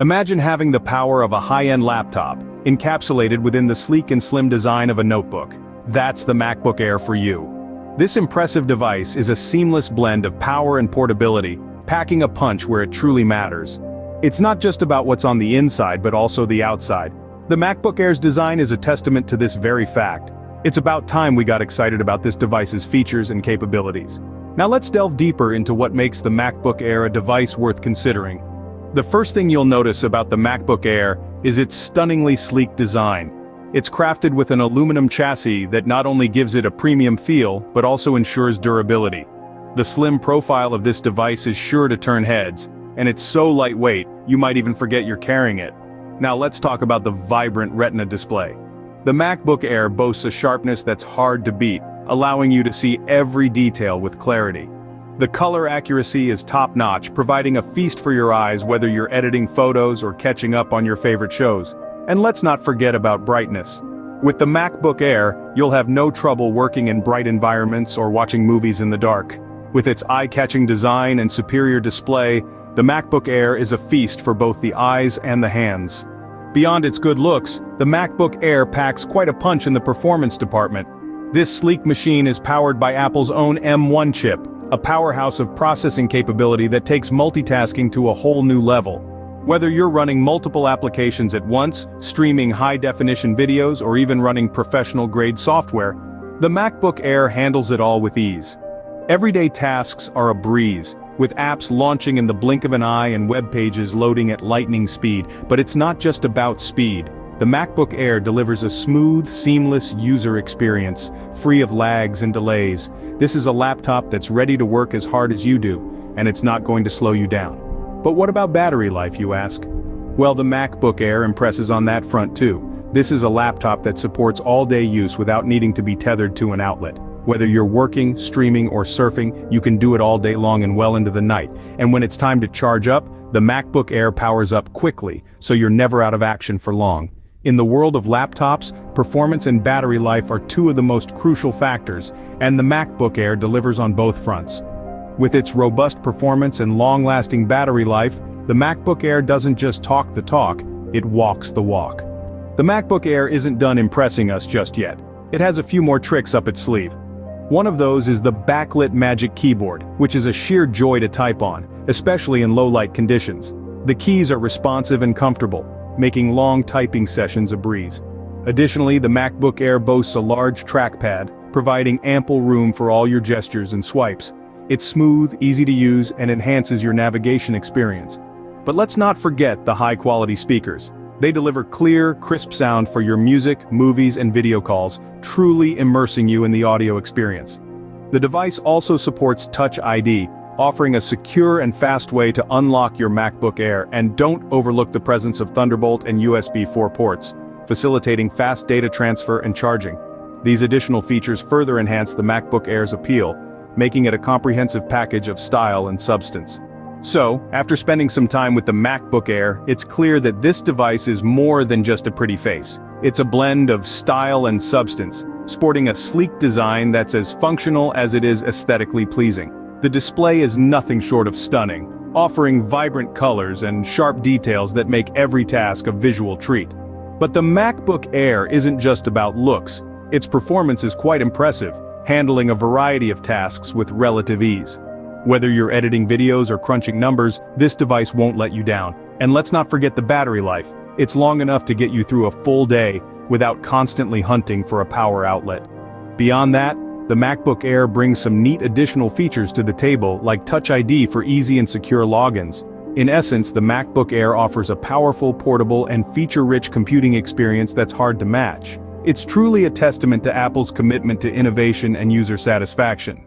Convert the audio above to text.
Imagine having the power of a high-end laptop, encapsulated within the sleek and slim design of a notebook. That's the MacBook Air for you. This impressive device is a seamless blend of power and portability, packing a punch where it truly matters. It's not just about what's on the inside but also the outside. The MacBook Air's design is a testament to this very fact. It's about time we got excited about this device's features and capabilities. Now let's delve deeper into what makes the MacBook Air a device worth considering. The first thing you'll notice about the MacBook Air is its stunningly sleek design. It's crafted with an aluminum chassis that not only gives it a premium feel, but also ensures durability. The slim profile of this device is sure to turn heads, and it's so lightweight, you might even forget you're carrying it. Now let's talk about the vibrant Retina display. The MacBook Air boasts a sharpness that's hard to beat, allowing you to see every detail with clarity. The color accuracy is top-notch, providing a feast for your eyes whether you're editing photos or catching up on your favorite shows. And let's not forget about brightness. With the MacBook Air, you'll have no trouble working in bright environments or watching movies in the dark. With its eye-catching design and superior display, the MacBook Air is a feast for both the eyes and the hands. Beyond its good looks, the MacBook Air packs quite a punch in the performance department. This sleek machine is powered by Apple's own M1 chip, a powerhouse of processing capability that takes multitasking to a whole new level. Whether you're running multiple applications at once, streaming high-definition videos, or even running professional-grade software, the MacBook Air handles it all with ease. Everyday tasks are a breeze, with apps launching in the blink of an eye and web pages loading at lightning speed. But it's not just about speed. The MacBook Air delivers a smooth, seamless user experience, free of lags and delays. This is a laptop that's ready to work as hard as you do, and it's not going to slow you down. But what about battery life, you ask? Well, the MacBook Air impresses on that front too. This is a laptop that supports all-day use without needing to be tethered to an outlet. Whether you're working, streaming, or surfing, you can do it all day long and well into the night. And when it's time to charge up, the MacBook Air powers up quickly, so you're never out of action for long. In the world of laptops, performance and battery life are two of the most crucial factors, and the MacBook Air delivers on both fronts. With its robust performance and long-lasting battery life, the MacBook Air doesn't just talk the talk, it walks the walk. The MacBook Air isn't done impressing us just yet. It has a few more tricks up its sleeve. One of those is the backlit Magic Keyboard, which is a sheer joy to type on, especially in low-light conditions. The keys are responsive and comfortable, making long typing sessions a breeze. Additionally, the MacBook Air boasts a large trackpad, providing ample room for all your gestures and swipes. It's smooth, easy to use, and enhances your navigation experience. But let's not forget the high-quality speakers. They deliver clear, crisp sound for your music, movies, and video calls, truly immersing you in the audio experience. The device also supports Touch ID, offering a secure and fast way to unlock your MacBook Air, and don't overlook the presence of Thunderbolt and USB 4 ports, facilitating fast data transfer and charging. These additional features further enhance the MacBook Air's appeal, making it a comprehensive package of style and substance. So, after spending some time with the MacBook Air, it's clear that this device is more than just a pretty face. It's a blend of style and substance, sporting a sleek design that's as functional as it is aesthetically pleasing. The display is nothing short of stunning, offering vibrant colors and sharp details that make every task a visual treat. But the MacBook Air isn't just about looks. Its performance is quite impressive, handling a variety of tasks with relative ease. Whether you're editing videos or crunching numbers, this device won't let you down. And let's not forget the battery life. It's long enough to get you through a full day without constantly hunting for a power outlet. Beyond that, the MacBook Air brings some neat additional features to the table, like Touch ID for easy and secure logins. In essence, the MacBook Air offers a powerful, portable, and feature-rich computing experience that's hard to match. It's truly a testament to Apple's commitment to innovation and user satisfaction.